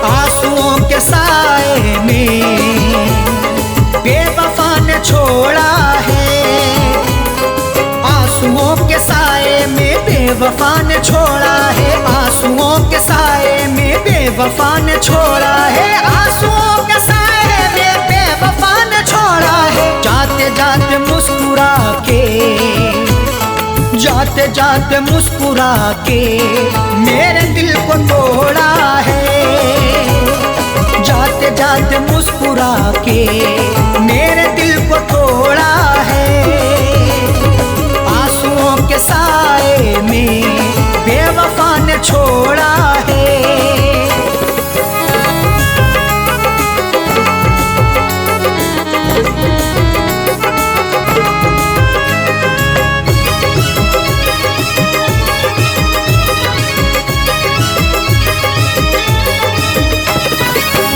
आंसुओं के साए में बेवफा ने छोड़ा है। आंसुओं के साए में बेवफा ने छोड़ा है। बेवफा ने छोड़ा है, आंसुओं के साए में बेवफा ने छोड़ा है। जाते जाते मुस्कुरा के, जाते जाते मुस्कुरा के मेरे दिल को तोड़ा है। जाते जाते मुस्कुरा के मेरे दिल को तोड़ा है। आंसुओं के साए में बेवफा ने छोड़ा है।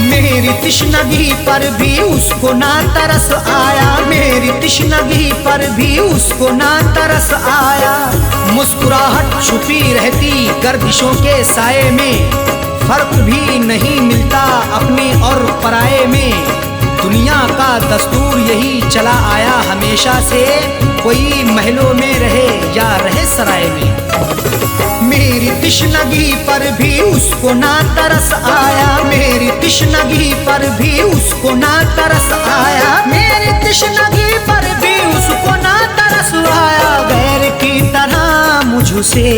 मेरी तिश्नगी पर भी उसको ना तरस आया, मेरी तिश्नगी पर भी उसको ना तरस आया। मुस्कुराहट छुपी रहती गर्दिशों के साए में, फर्क भी नहीं मिलता अपने और पराये में। दुनिया का दस्तूर यही चला आया हमेशा से, कोई महलों में रहे या रहे सराय में। मेरी तिश्नगी पर भी उसको ना तरस आया, मेरी तिश्नगी पर भी उसको ना तरस आया, मेरी तिश्नगी पर भी उसको ना तरस आया। गैर की तरह मुझसे,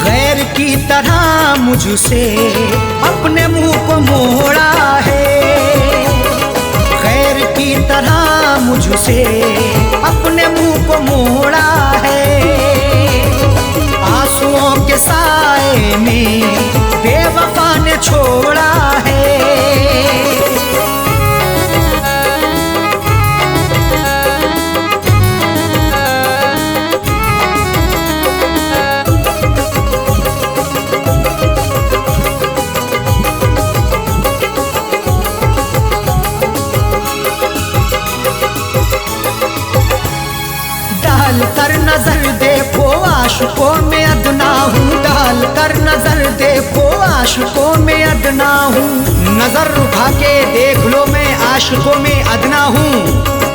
गैर की तरह मुझसे अपने मुंह को मोड़ा है। गैर की तरह मुझसे अपने मुंह को मोड़ा है। आंसुओं के साए में बेवफा ने छोड़ा है। डाल कर नजर देखो आशिकों में अदना हूँ, डाल कर नजर देखो आशिकों में अदना हूँ। नजर उठा के देख लो मैं आशिकों में अदना हूँ।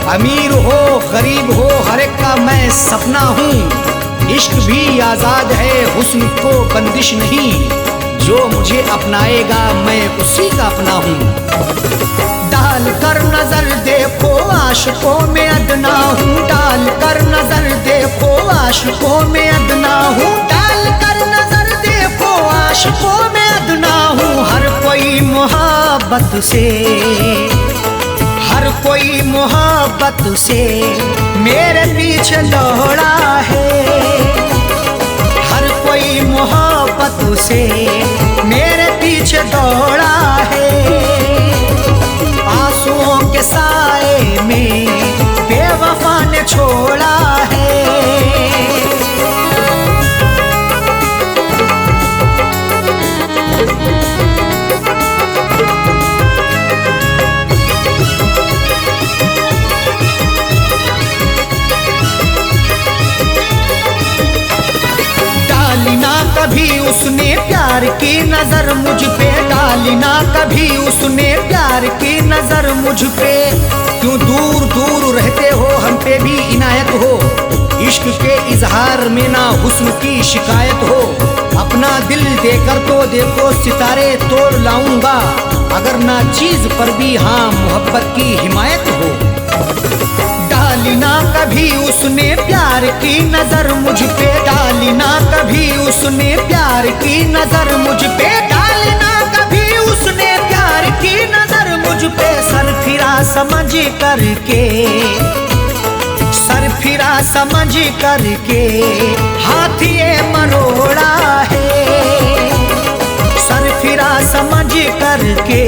अमीर हो गरीब हो हर एक का मैं सपना हूँ। इश्क भी आजाद है हुस्न को बंदिश नहीं, जो मुझे अपनाएगा मैं उसी का अपना हूँ। डाल कर नजर देखो आशिकों में अदना हूँ, डाल कर नजर देखो आशिकों में अदना हूँ, डाल कर नजर देखो आशिकों में अदना हूँ। हर कोई मोहब्बत से, हर कोई मोहब्बत से मेरे पीछे दौड़ा है। हर कोई मोहब्बत से मेरे पीछे दौड़ा है। आंसुओं के साए में बेवफा ने छोड़ा है। डाली ना कभी उसने प्यार की नजर मुझ पे, डाली ना कभी उसने प्यार की नजर मुझ पे। क्यों दूर दूर रहते हो हम पे भी इनायत हो, इश्क के इजहार में ना हुस्न की शिकायत हो। अपना दिल देकर तो देखो सितारे तोड़ लाऊंगा, अगर ना चीज पर भी हाँ मोहब्बत की हिमायत हो। डाली ना कभी उसने प्यार की नजर मुझ पे, डाली ना कभी उसने प्यार की नजर मुझ पे, डाली ना कभी उसने प्यार की नजर मुझ पे। सर फिरा समझ करके, सर फिरा समझ करके हाथ ये मरोड़ा है। सर फिरा समझ करके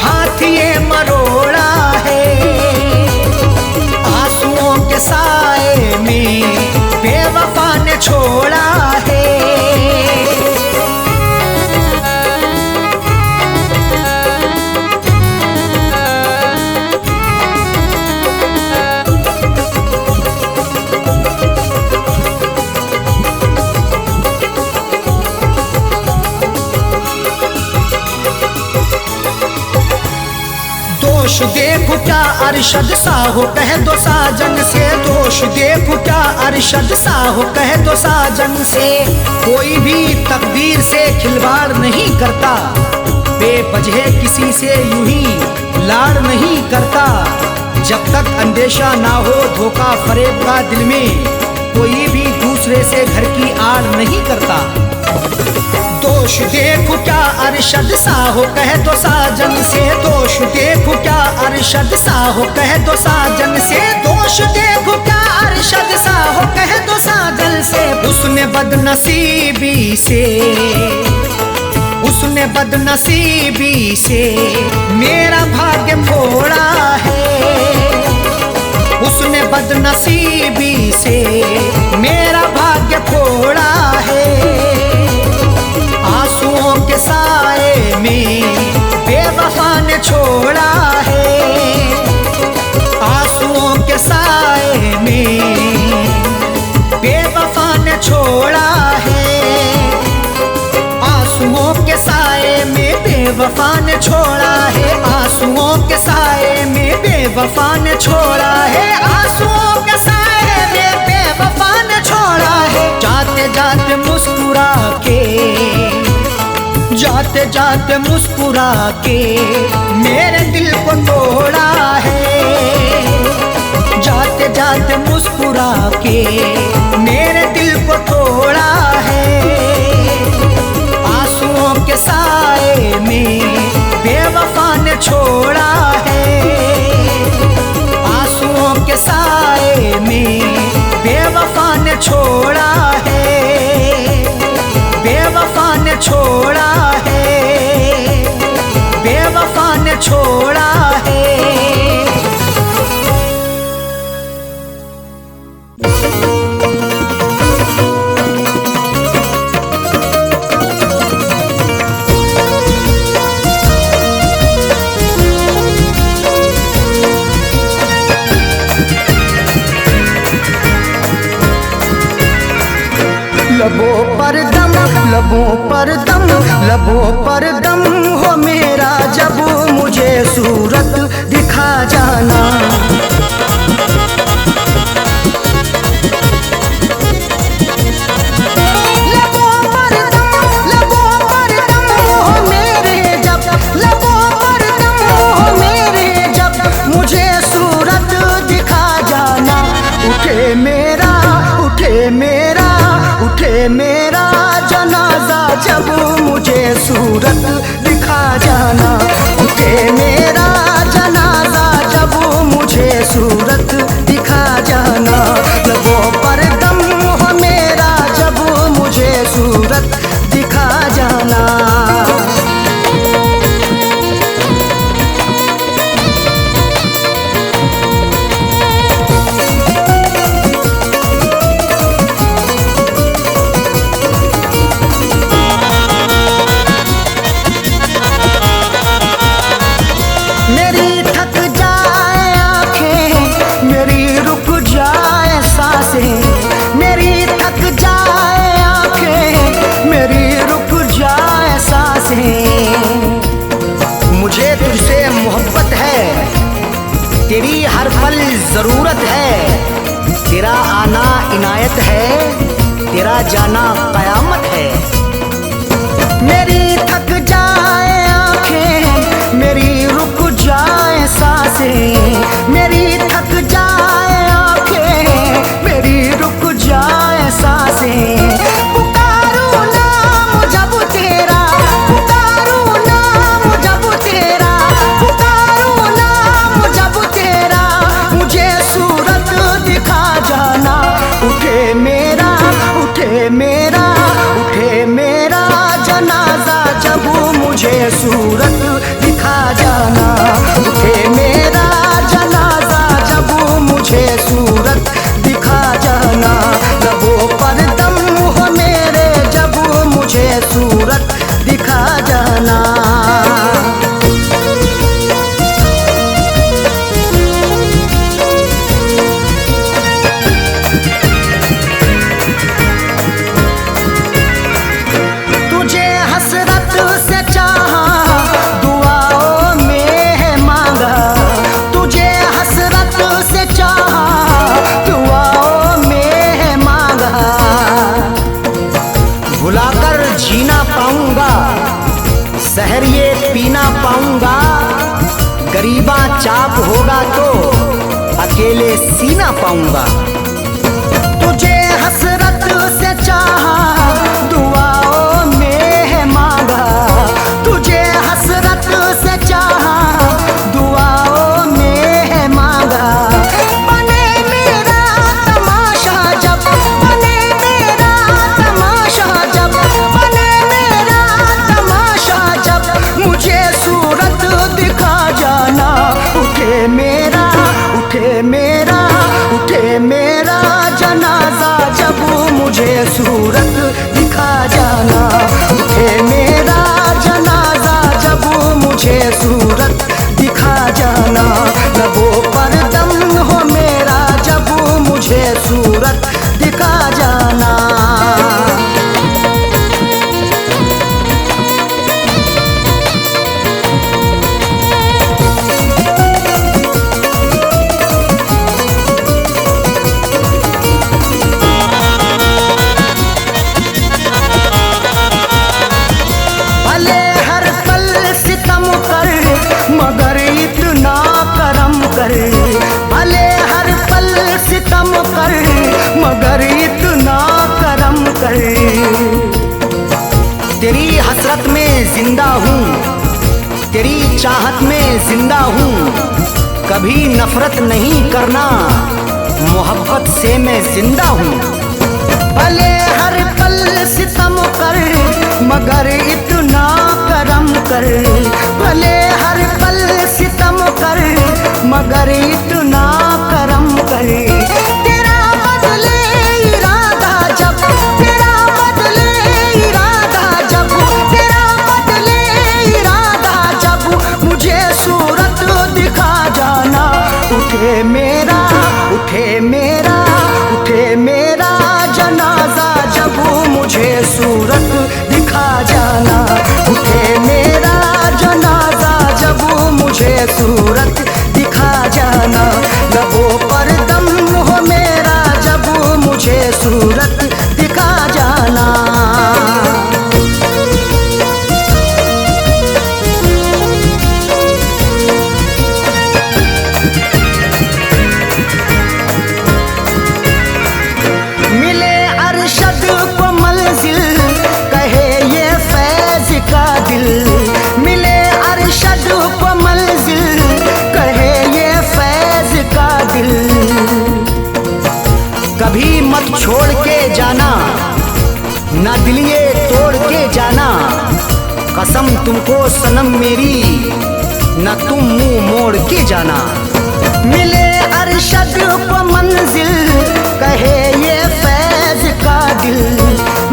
हाथ ये मरोड़ा है। आंसुओं के साए में बेवफा ने छोड़ा है। दोष देखो क्या अरशद साहो कह दो साजन से, दोष देखो क्या अरशद साहो कह दो साजन से। कोई भी तकदीर से खिलवाड़ नहीं करता, बेवजह किसी से यूं ही लाड़ नहीं करता। जब तक अंदेशा ना हो धोखा फरेब का दिल में, कोई भी दूसरे से घर की आड़ नहीं करता। दोष देखो क्या अरशद सा हो कह दो साजन से, दोष देखो क्या अरशद सा हो कह दो साजन से, दोष देखो क्या अरशद सा हो कह दो साजन से। उसने बदनसीबी से, उसने बदनसीबी से मेरा भाग्य फोड़ा है। उसने बदनसीबी से मेरा भाग्य फोड़ा है। आंसुओं के साए में बेवफा ने छोड़ा है। आंसुओं के साए में बेवफा ने छोड़ा है। आंसुओं के साए में बेवफा ने छोड़ा है। आंसुओं के साए में बेवफा ने छोड़ा है। आंसुओं के साए में बेवफा ने छोड़ा है। जाते जाते मुस्कुरा के, जाते जाते मुस्कुरा के मेरे दिल को तोड़ा है। जाते जाते मुस्कुरा के मेरे दिल को तोड़ा है। आंसुओं के साए में बेवफा ने छोड़ा है। आंसुओं के साए में बेवफा ने छोड़ा है। बेवफा ने छोड़ा है। बेवफा ने छोड़ा है। लबों पर दम, लबों पर दम, लबों पर दम हो मेरा जब मुझे सूरत दिखा जाना। लबों पर दम, लबों पर दम हो मेरे जब, लबों पर दम हो मेरे जब मुझे सूरत दिखा जाना। उठे मेरा, उठे मेरा, उठे मेरा जनाजा जब मुझे सूरत दिखा जाना। उठे मेरा जनाजा जब मुझे सूरत दिखा जाना। लबों पर दम हो मेरा जब मुझे सूरत दिखा जाना। मुझे तुझसे मोहब्बत है, तेरी हर पल जरूरत है। तेरा आना इनायत है, तेरा जाना कयामत है। मेरी थक जाए आंखें, मेरी रुक जाए सांसें। मेरी थक जाए आंखें, मेरी रुक जाए सांसें। पुकारूं नाम जब तेरा, पुकारूं नाम जब तेरा, पुकारूं नाम जब तेरा मुझे सूरत दिखा जाना। उठे मेरा, उठे मेरा, उठे मेरा जनाजा जब मुझे सूरत दिखा जाना। उठे मेरा जनाजा जब मुझे सूरत दिखा जाना। लबों पर दम हो मेरे जब मुझे सूरत दिखा जाना। तुझे हसरत से चाहा, दुआओं में मांगा। तुझे हसरत से चाहा, दुआओं में मांगा। भुलाकर जीना पाऊंगा, शहर ये पी ना पाऊंगा, गरीबा चाप होगा तो अकेले सी ना पाऊंगा। तुझे हसरत से चाहा, दुआओं में है मांगा, तुझे हसरत से चाहा, दुआओं में है मांगा। बने मेरा तमाशा जब, बने मेरा तमाशा जब, बने मेरा तमाशा जब, मुझे सूरत दिखा जाना। उठे मेरा, उठे मेरा, उठे मेरा जनाजा जब, मुझे सूरत दिखा जाना। उठे मेरा जनाजा जब, मुझे सूरत दिखा जाना। लबों पर दम हो मेरा जब, मुझे सूरत दिखा जाना। भले हर पल सितम कर, मगर इतना करम कर। भले हर पल सितम कर, मगर इतना करम कर। तेरी हसरत में जिंदा हूँ, तेरी चाहत में जिंदा हूँ। कभी नफरत नहीं करना, मोहब्बत से मैं जिंदा हूँ। भले हर पल सितम कर, मगर इतना करम कर। भले हर पल सितम कर, मगर इतना करम कर। तेरा बदले इरादा जब, तेरा बदले इरादा जब, तेरा बदले इरादा जब, मुझे सूरत दिखा जाना। उठे मेरा, उठे मेरा, उठे मेरा जनाजा जब, मुझे सूरत दिखा जाना। उठे मेरा जनाजा जब, मुझे सूरत दिखा जाना। लबों पर दम हो मेरा जब, मुझे सूरत दिखा जाना। मिले अरशद को मंजिल, कहे ये फैज का दिल। मिले अरशद को मंजिल, कहे ये फैज का दिल। कभी मत छोड़ के जाना, ना दिलिए तोड़ के जाना। कसम तुमको सनम मेरी, न तुम मुंह मोड़ के जाना। मिले अरशद को मंजिल, कहे ये फैज का दिल।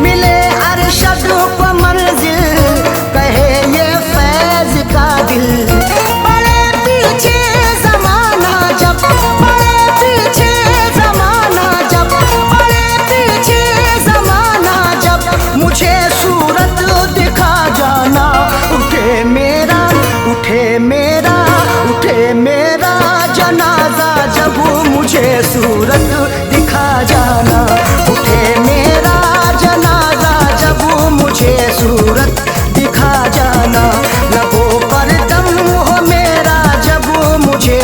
मिले अरशद को मंजिल, कहे ये फैज का दिल। बड़े पीछे जमाना जब, बड़े पीछे जमाना जब, बड़े पीछे जमाना जब, मुझे सूरत दिखा जाना। उठे मेरा, उठे मेरा, उठे मेरा जनाजा जब, मुझे सूरत दिखा जाना। उठे मेरा जनाजा जब, मुझे सूरत दिखा जाना। लबों पर दम हो मेरा जब, मुझे